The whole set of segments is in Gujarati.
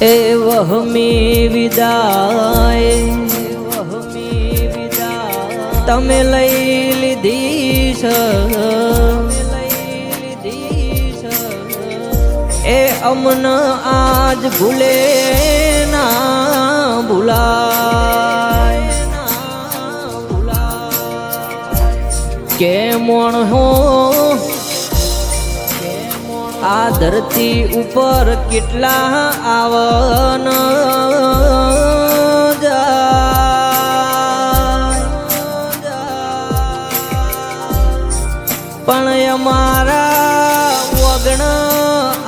એ વહમી વિદાય તમે લઈ લીધી છે, એ અમન આજ ભૂલે ના ભૂલાય, કે મોણ હો આ ધરતી ઉપર કેટલા આવન પણ અમારા વગણ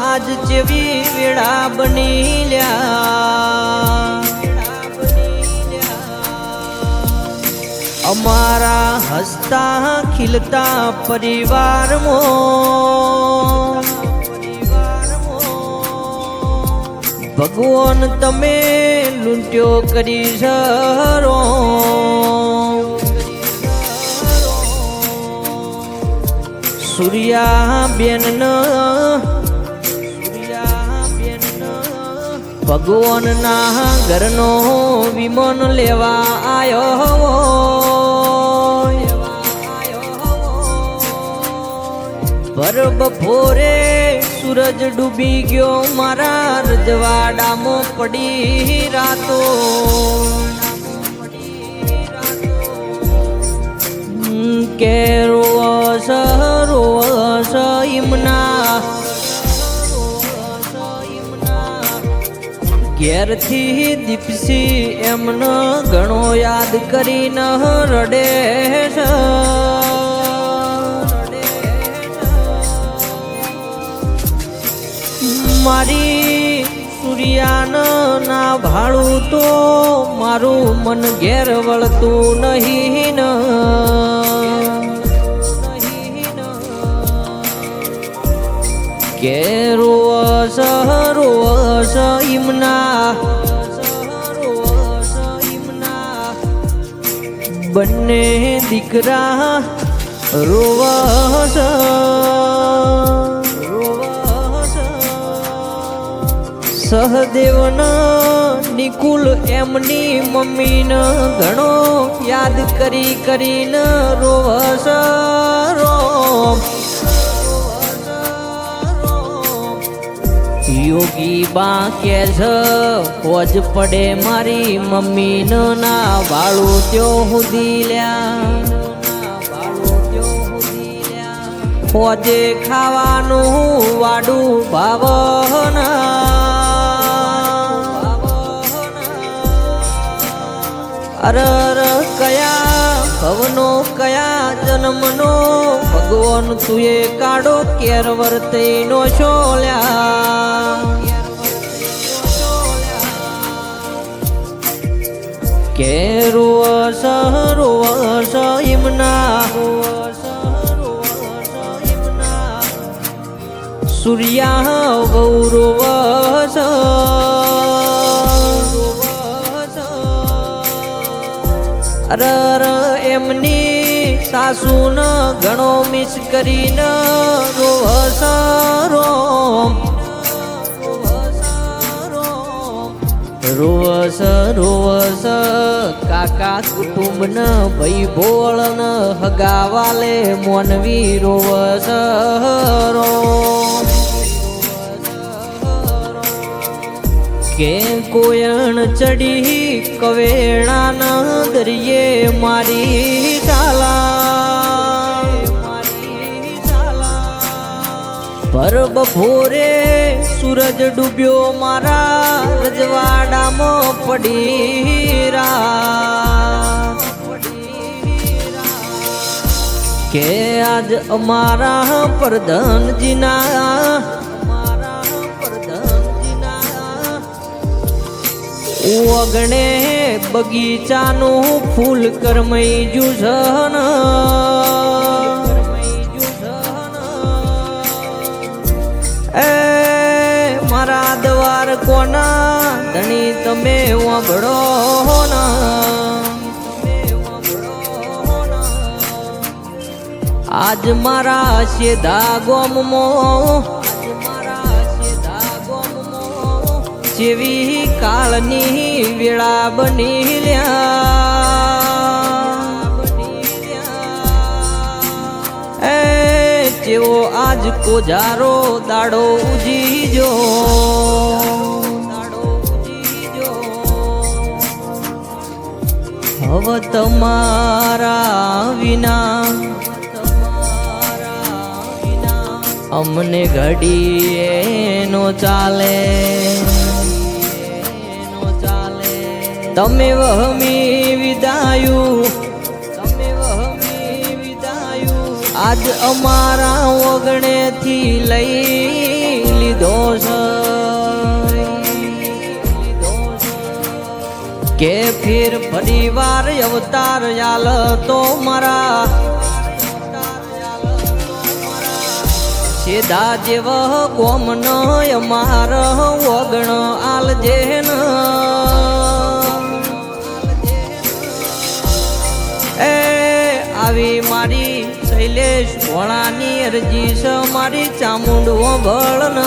આજ જેવી વેળા બની લ્યા, અમારા હસતા ખીલતા પરિવારમાં ભગવાન તમે લૂંટ્યો કરી સરો, સૂર્યા બેન ભગવાન ના ઘરનો વિમાન લેવા આવ્યો, પર બપોરે સૂરજ ડૂબી ગયો મારા રજવાડામાં પડી રાતો, કે રોવસ રોવસ ઈમના ઘેરથી દીપસી એમનો ઘણો યાદ કરીને રડે છે, મારી સૂર્યાન ના ભાડું તો મારું મન ઘેર વળતું નહીં, કે રોવસ રોવસ ઈમના બંને દીકરા રોવસ સહદેવન નિકુલ એમની મમ્મીને ઘણો યાદ કરી કરીને રોવસ રોમ, યોગી બા કે છે હોજ પડે મારી મમ્મીને ના વાળું ત્યો સુધી લ્યા, હોજે ખાવાનું વાડું ભાવના, અરર કયા ભવનો કયા જન્મનો ભગવાન તુએ કાઢો કેર વર્તે નો છોલ્યા, કે રોવસ રોવસ ઈમના સૂર્યા વહુ રોવસ, અરર એમની સાસુન ઘણો મિસ કરીને રોવસ રોમ, રોવસ રોવસ કાકા કુટુંબન ભાઈ બોળન હગાવાલે મોનવી રોવસ રોમ, કે કોયણ ચડી કવેણાના દરિયે મારી ચાલા, પર બપોરે સૂરજ ડૂબ્યો મારા રજવાડામાં પડી રાત, કે આજ અમારા પ્રધાનજીના ઓગણે બગીચાનું ફૂલ કરમઈ જુઝન, એ મારા દ્વાર કોના ધણી તમે વાંભળો આજ મારા શેધા ગોમમાં જેવી કાળની વેળા બની લ્યા એ જેવો આજ કોજારો દાડો ઉજીજો હવે તમારા વિના અમને ઘડીએ નો ચાલે તમે વહમી વિદાયું આજ અમારા ઓગણેથી લઈ લીધો છે કે ફિર ફરીવાર અવતાર યાલ તો મારા સીધા જેવ ગોમન અમાર ઓગણ આલજે એ આવી મારી શૈલેષ ભોળાની અરજી છે મારી ચામુંડ વળન